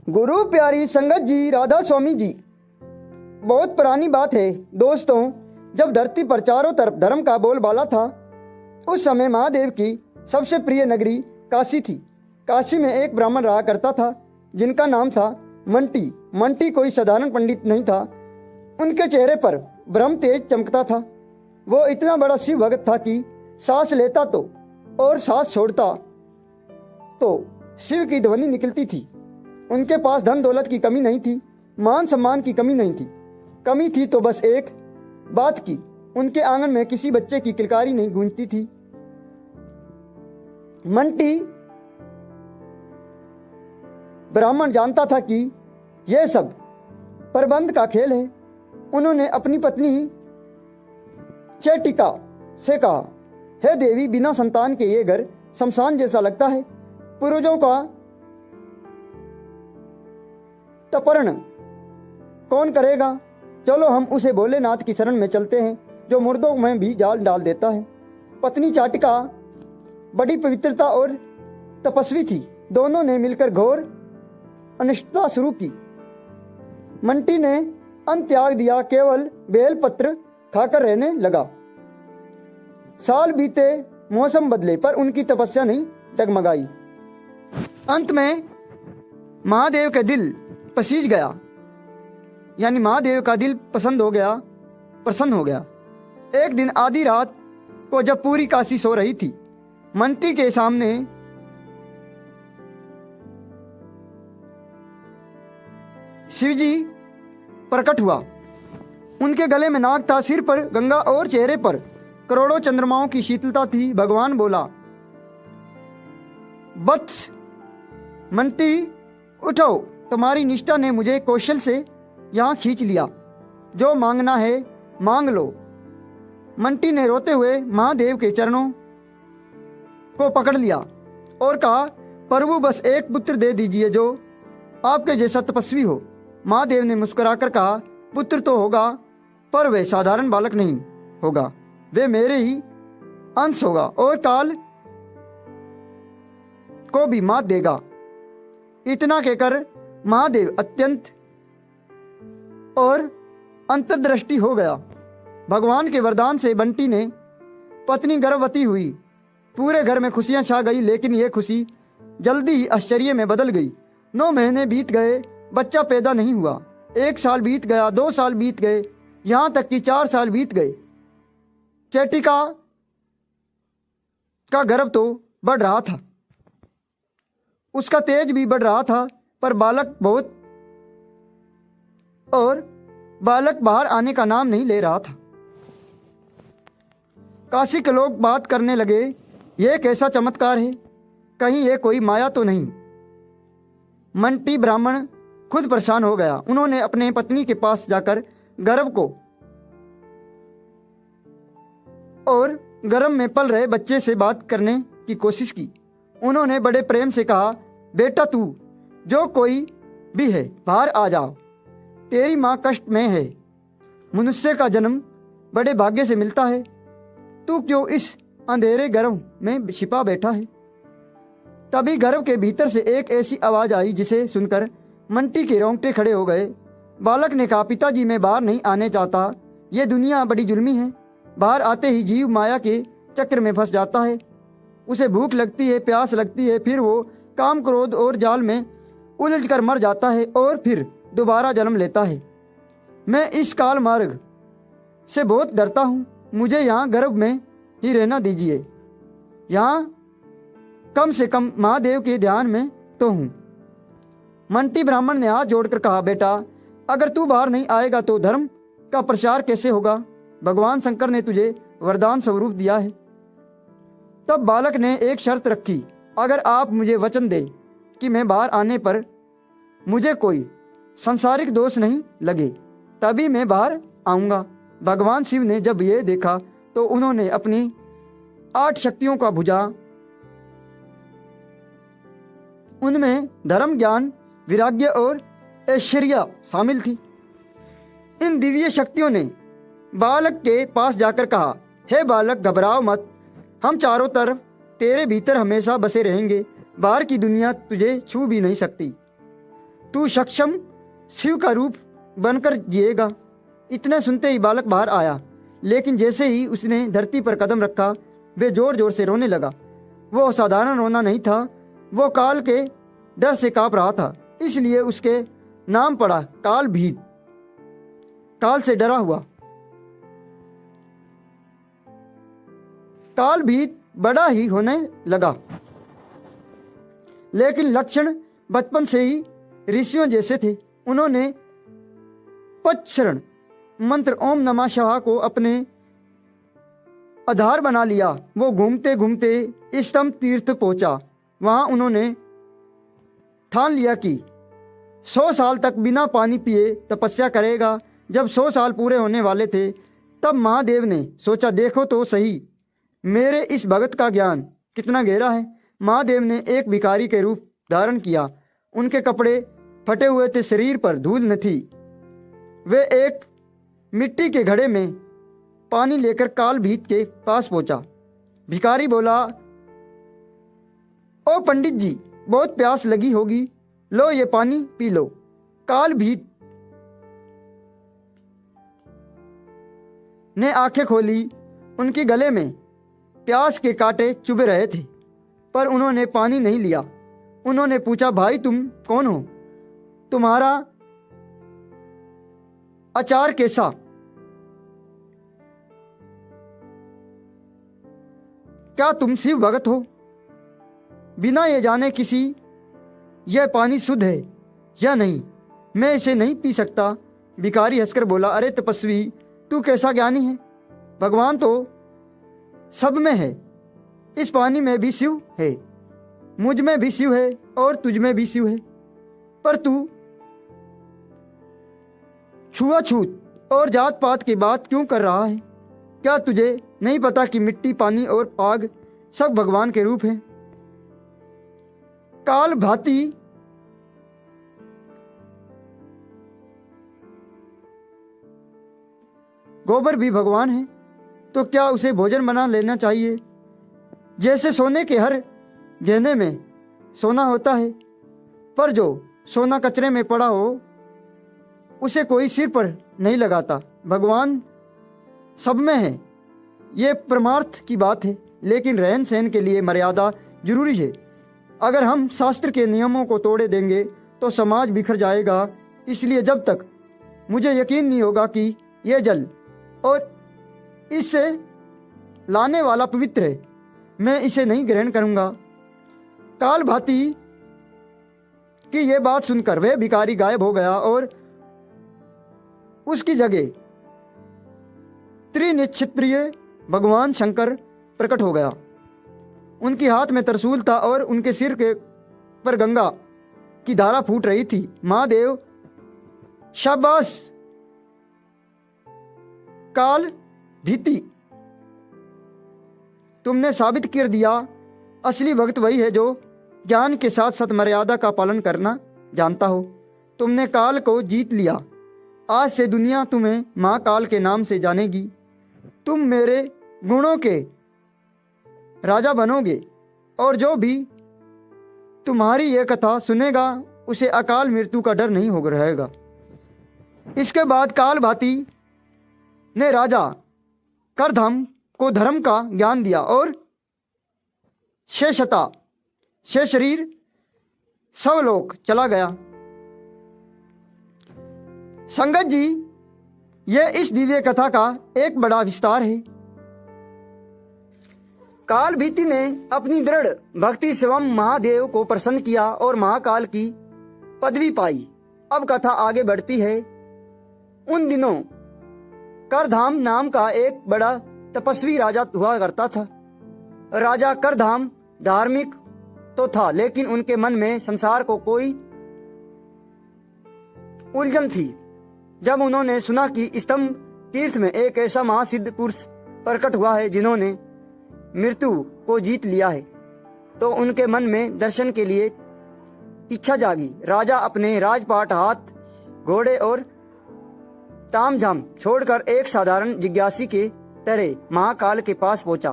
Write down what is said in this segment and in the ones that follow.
गुरु प्यारी संगत जी, राधा स्वामी जी। बहुत पुरानी बात है दोस्तों, जब धरती पर चारों तरफ धर्म का बोलबाला था, उस समय महादेव की सबसे प्रिय नगरी काशी थी। काशी में एक ब्राह्मण रहा करता था जिनका नाम था मंटी। मंटी कोई साधारण पंडित नहीं था। उनके चेहरे पर ब्रह्म तेज चमकता था। वो इतना बड़ा शिव भक्त था कि सांस लेता तो और सांस छोड़ता तो शिव की ध्वनि निकलती थी। उनके पास धन दौलत की कमी नहीं थी, मान सम्मान की कमी नहीं थी। कमी थी तो बस एक बात की, उनके आंगन में किसी बच्चे की किलकारी नहीं गूंजती थी। मंटी ब्राह्मण जानता था कि यह सब प्रबंध का खेल है। उन्होंने अपनी पत्नी चेटिका से कहा, हे देवी, बिना संतान के ये घर शमशान जैसा लगता है। पूर्वजों का तर्पण कौन करेगा? चलो हम उसे भोलेनाथ की शरण में चलते हैं, जो मुर्दों में भी जाल डाल देता है। पत्नी चाटिका बड़ी पवित्रता और तपस्वी थी। दोनों ने मिलकर घोर अनिष्टता शुरू की। मंटी ने अन्न त्याग दिया, केवल बेल पत्र खाकर रहने लगा। साल बीते, मौसम बदले, पर उनकी तपस्या नहीं डगमगाई। अंत में महादेव का दिल पसीज गया, यानी महादेव का दिल प्रसन्न हो गया। एक दिन आधी रात को जब पूरी काशी सो रही थी, मंटी के सामने शिवजी प्रकट हुआ। उनके गले में नाग था, सिर पर गंगा और चेहरे पर करोड़ों चंद्रमाओं की शीतलता थी। भगवान बोला, वत्स मंटी, उठो, तुम्हारी निष्ठा ने मुझे कौशल से यहां खींच लिया। जो मांगना है मांग लो। मंटी ने रोते हुए महादेव के चरणों को पकड़ लिया और कहा, प्रभु, बस एक पुत्र दे दीजिए जो आपके जैसा तपस्वी हो। महादेव ने मुस्कुराकर कहा, पुत्र तो होगा, पर वह साधारण बालक नहीं होगा, वे मेरे ही अंश होगा और काल को भी मात देगा। इतना कहकर महादेव अत्यंत और अंतर्दृष्टि हो गया। भगवान के वरदान से बंटी ने पत्नी गर्भवती हुई। पूरे घर में खुशियां छा गई, लेकिन यह खुशी जल्दी ही आश्चर्य में बदल गई। 9 महीने बीत गए, बच्चा पैदा नहीं हुआ। 1 साल बीत गया, 2 साल बीत गए, यहां तक कि 4 साल बीत गए। चेटिका का गर्भ तो बढ़ रहा था, उसका तेज भी बढ़ रहा था, पर बालक बाहर आने का नाम नहीं ले रहा था। काशी के लोग बात करने लगे, यह कैसा चमत्कार है, कहीं यह कोई माया तो नहीं। मंटी ब्राह्मण खुद परेशान हो गया। उन्होंने अपने पत्नी के पास जाकर गर्भ को और गर्भ में पल रहे बच्चे से बात करने की कोशिश की। उन्होंने बड़े प्रेम से कहा, बेटा, तू जो कोई भी है बाहर आ जाओ, तेरी माँ कष्ट में है। मनुष्य का जन्म बड़े भाग्य से मिलता है, तू क्यों इस अंधेरे गर्भ में छिपा बैठा है? तभी गर्भ के भीतर से एक ऐसी आवाज आई जिसे सुनकर मंटी के रोंगटे खड़े हो गए। बालक ने कहा, पिताजी, मैं बाहर नहीं आने चाहता, यह दुनिया बड़ी जुल्मी है। बाहर आते ही जीव माया के चक्र में फंस जाता है। उसे भूख लगती है, प्यास लगती है, फिर वो काम, क्रोध और जाल में उलझ कर मर जाता है और फिर दोबारा जन्म लेता है। मैं इस काल मार्ग से बहुत डरता हूँ, मुझे यहाँ गर्भ में ही रहना दीजिए। यहाँ कम से कम महादेव के ध्यान में तो हूँ। मंटी ब्राह्मण ने हाथ जोड़कर कहा, बेटा, अगर तू बाहर नहीं आएगा तो धर्म का प्रचार कैसे होगा? भगवान शंकर ने तुझे वरदान स्वरूप दिया है। तब बालक ने एक शर्त रखी, अगर आप मुझे वचन दें कि मैं बाहर आने पर मुझे कोई सांसारिक दोष नहीं लगे, तभी मैं बाहर आऊंगा। भगवान शिव ने जब यह देखा तो उन्होंने अपनी 8 शक्तियों का भुजा, उनमें धर्म, ज्ञान, वैराग्य और ऐश्वर्य शामिल थी। इन दिव्य शक्तियों ने बालक के पास जाकर कहा, हे बालक, घबराओ मत, हम चारों तरफ तेरे भीतर हमेशा बसे रहेंगे। बाहर की दुनिया तुझे छू भी नहीं सकती। तू सक्षम शिव का रूप बनकर जिएगा। इतना सुनते ही बालक बाहर आया, लेकिन जैसे ही उसने धरती पर कदम रखा वे जोर जोर से रोने लगा। वो साधारण रोना नहीं था, वो काल के डर से कांप रहा था, इसलिए उसके नाम पड़ा काल भीत, काल से डरा हुआ। काल भीत बड़ा ही होने लगा, लेकिन लक्षण बचपन से ही ऋषियों जैसे थे। उन्होंने पचशरण मंत्र ओम नमः शिवाय को अपने आधार बना लिया। वो घूमते घूमते स्तंभ तीर्थ पहुंचा। वहां उन्होंने ठान लिया कि 100 साल तक बिना पानी पिए तपस्या करेगा। जब 100 साल पूरे होने वाले थे तब महादेव ने सोचा, देखो तो सही मेरे इस भगत का ज्ञान कितना गहरा है। महादेव ने एक भिखारी के रूप धारण किया। उनके कपड़े फटे हुए थे, शरीर पर धूल न थी। वे एक मिट्टी के घड़े में पानी लेकर काल भीत के पास पहुंचा। भिखारी बोला, ओ पंडित जी, बहुत प्यास लगी होगी, लो ये पानी पी लो। काल भीत ने आंखें खोली। उनके गले में प्यास के कांटे चुभ रहे थे, पर उन्होंने पानी नहीं लिया। उन्होंने पूछा, भाई तुम कौन हो? तुम्हारा आचार कैसा? क्या तुम शिव भगत हो? बिना ये जाने किसी यह पानी शुद्ध है या नहीं, मैं इसे नहीं पी सकता। भिखारी हंसकर बोला, अरे तपस्वी, तू कैसा ज्ञानी है? भगवान तो सब में है। इस पानी में भी शिव है, मुझ में भी शिव है और तुझ में भी शिव है, पर तू छुआछूत और जात पात की बात क्यों कर रहा है? क्या तुझे नहीं पता कि मिट्टी, पानी और आग सब भगवान के रूप हैं? काल भांति गोबर भी भगवान है, तो क्या उसे भोजन बना लेना चाहिए? जैसे सोने के हर गहने में सोना होता है, पर जो सोना कचरे में पड़ा हो उसे कोई सिर पर नहीं लगाता। भगवान सब में है, ये परमार्थ की बात है, लेकिन रहन सहन के लिए मर्यादा जरूरी है। अगर हम शास्त्र के नियमों को तोड़े देंगे तो समाज बिखर जाएगा। इसलिए जब तक मुझे यकीन नहीं होगा कि यह जल और इसे लाने वाला पवित्र है, मैं इसे नहीं ग्रहण करूंगा। काल भांति की यह बात सुनकर वह भिखारी गायब हो गया और उसकी जगह त्रिनेत्रीय भगवान शंकर प्रकट हो गया। उनके हाथ में त्रिशूल था और उनके सिर के पर गंगा की धारा फूट रही थी। महादेव, शाबाश काल भीति, तुमने साबित कर दिया असली भक्त वही है जो ज्ञान के साथ साथ मर्यादा का पालन करना जानता हो। तुमने काल को जीत लिया। आज से दुनिया तुम्हें महाकाल के नाम से जानेगी। तुम मेरे गुणों के राजा बनोगे और जो भी तुम्हारी यह कथा सुनेगा उसे अकाल मृत्यु का डर नहीं हो रहेगा। इसके बाद काल भांति ने राजा करधम को धर्म का ज्ञान दिया और शेषता से शरीर सवलोक चला गया। संगत जी, यह इस दिव्य कथा का एक बड़ा विस्तार है। काल भीति ने अपनी दृढ़ भक्ति से महादेव को प्रसन्न किया और महाकाल की पदवी पाई। अब कथा आगे बढ़ती है। उन दिनों करधाम नाम का एक बड़ा तपस्वी राजा हुआ करता था। राजा करधाम धार्मिक तो था, लेकिन उनके मन में संसार को कोई उलझन थी। जब उन्होंने सुना कि स्तंभ तीर्थ में एक ऐसा महासिद्ध पुरुष प्रकट हुआ है जिन्होंने मृत्यु को जीत लिया है, तो उनके मन में दर्शन के लिए इच्छा जागी। राजा अपने राजपाट, हाथ, घोड़े और तामझाम छोड़कर एक साधारण जिज्ञासी के तरह महाकाल के पास पहुंचा।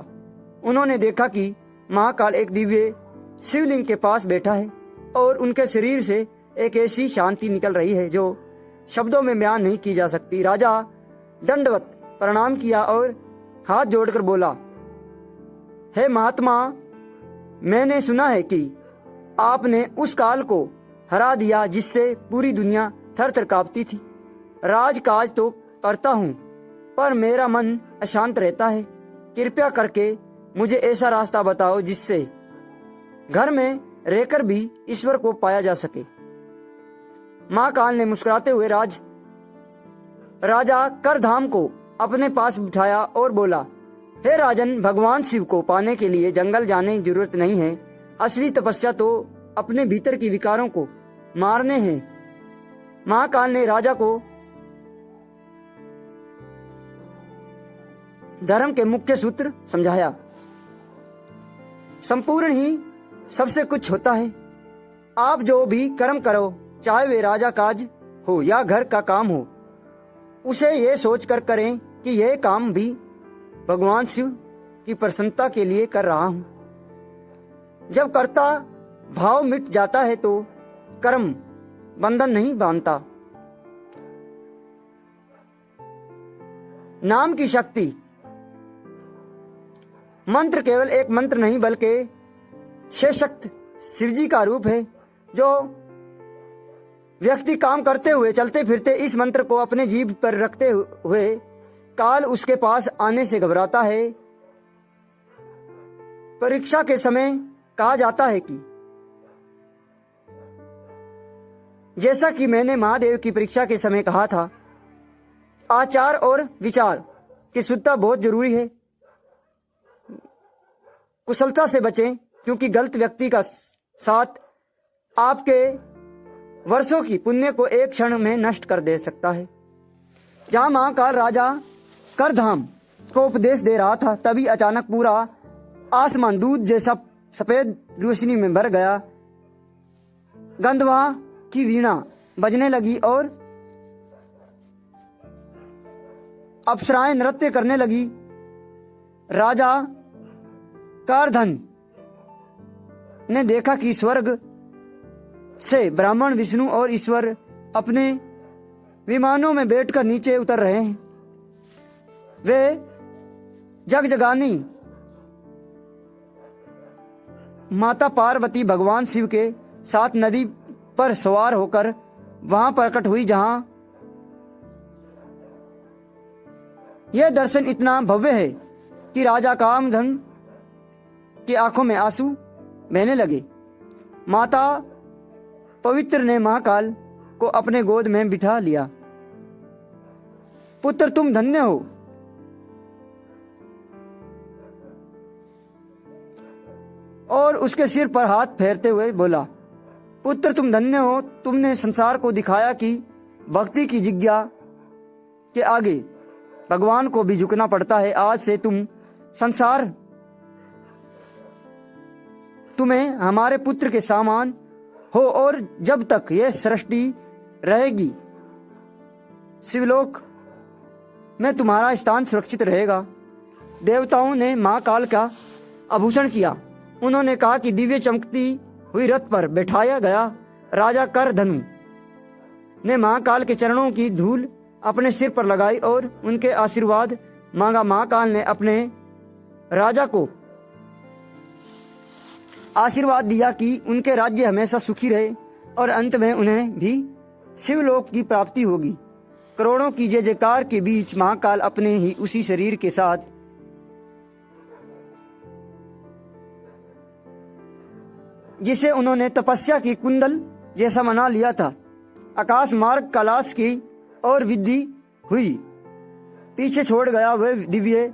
उन्होंने देखा कि महाकाल एक दिव्य शिवलिंग के पास बैठा है और उनके शरीर से एक ऐसी शांति निकल रही है जो शब्दों में बयान नहीं की जा सकती। राजा दंडवत प्रणाम किया और हाथ जोड़कर बोला, हे महात्मा, मैंने सुना है कि आपने उस काल को हरा दिया जिससे पूरी दुनिया थर थर कांपती थी। राजकाज तो करता हूँ पर मेरा मन अशांत रहता है। कृपया करके मुझे ऐसा रास्ता बताओ जिससे घर में रहकर भी ईश्वर को पाया जा सके। महाकाल ने मुस्कुराते हुए राजा करधाम को अपने पास बिठाया और बोला, हे राजन, भगवान शिव को पाने के लिए जंगल जाने की जरूरत नहीं है। असली तपस्या तो अपने भीतर की विकारों को मारने हैं। महाकाल ने राजा को धर्म के मुख्य सूत्र समझाया। संपूर्ण ही सबसे कुछ होता है। आप जो भी कर्म करो, चाहे वे राजा काज हो या घर का काम हो, उसे ये सोच कर करें कि यह काम भी भगवान शिव की प्रसन्नता के लिए कर रहा हूं। जब कर्ता भाव मिट जाता है तो कर्म बंधन नहीं बांधता। नाम की शक्ति। मंत्र केवल एक मंत्र नहीं बल्कि सशक्त शिवजी का रूप है। जो व्यक्ति काम करते हुए चलते फिरते इस मंत्र को अपने जीभ पर रखते हुए काल उसके पास आने से घबराता है। परीक्षा के समय कहा जाता है कि जैसा कि मैंने महादेव की परीक्षा के समय कहा था, आचार और विचार की शुद्धता बहुत जरूरी है। कुशलता से बचें क्योंकि गलत व्यक्ति का साथ आपके वर्षों की पुण्य को एक क्षण में नष्ट कर दे सकता है। जहां महाकाल राजा करधाम को उपदेश दे रहा था, तभी अचानक पूरा आसमान दूध जैसा सफेद रोशनी में भर गया। गंधवा की वीणा बजने लगी और अप्सराएं नृत्य करने लगी। राजा कारधन ने देखा कि स्वर्ग से ब्राह्मण, विष्णु और ईश्वर अपने विमानों में बैठकर नीचे उतर रहे हैं। वे जगजगानी माता पार्वती भगवान शिव के साथ नदी पर सवार होकर वहां प्रकट हुई, जहां यह दर्शन इतना भव्य है कि राजा कामधन की आंखों में आंसू बहने लगे। माता पवित्र ने महाकाल को अपने गोद में बिठा लिया। पुत्र, तुम धन्य हो। और उसके सिर पर हाथ फेरते हुए बोला, पुत्र, तुम धन्य हो। तुमने संसार को दिखाया कि भक्ति की जिज्ञा के आगे भगवान को भी झुकना पड़ता है। आज से तुम संसार तुम्हें हमारे पुत्र के समान हो और जब तक यह सृष्टि रहेगी शिवलोक में तुम्हारा स्थान सुरक्षित रहेगा। देवताओं ने महाकाल का आभूषण किया। उन्होंने कहा कि दिव्य चमकती हुई रथ पर बैठाया गया राजा करधनु ने महाकाल के चरणों की धूल अपने सिर पर लगाई और उनके आशीर्वाद मांगा। महाकाल ने अपने राजा को आशीर्वाद दिया कि उनके राज्य हमेशा सुखी रहे और अंत में उन्हें भी शिवलोक की प्राप्ति होगी। करोड़ों की जय जयकार के बीच महाकाल अपने ही उसी शरीर के साथ जिसे उन्होंने तपस्या की कुंडल जैसा मना लिया था, आकाश मार्ग कैलाश की और विद्धि हुई। पीछे छोड़ गया वह दिव्य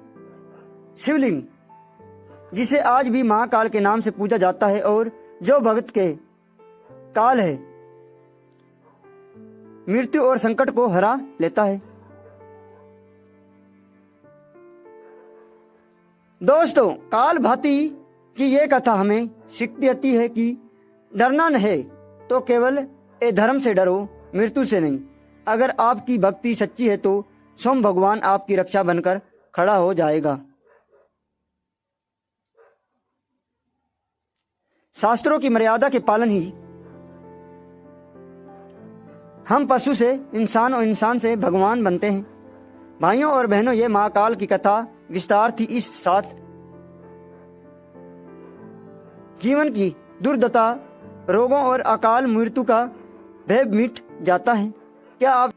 शिवलिंग जिसे आज भी महाकाल के नाम से पूजा जाता है और जो भक्त के काल है, मृत्यु और संकट को हरा लेता है। दोस्तों, काल भाती की यह कथा हमें सीख देती है कि डरना है तो केवल धर्म से डरो, मृत्यु से नहीं। अगर आपकी भक्ति सच्ची है तो स्वयं भगवान आपकी रक्षा बनकर खड़ा हो जाएगा। शास्त्रों की मर्यादा के पालन ही हम पशु से इंसान और इंसान से भगवान बनते हैं। भाइयों और बहनों, ये महाकाल की कथा विस्तार थी। इस साथ जीवन की दुर्दशा, रोगों और अकाल मृत्यु का भय मिट जाता है। क्या आप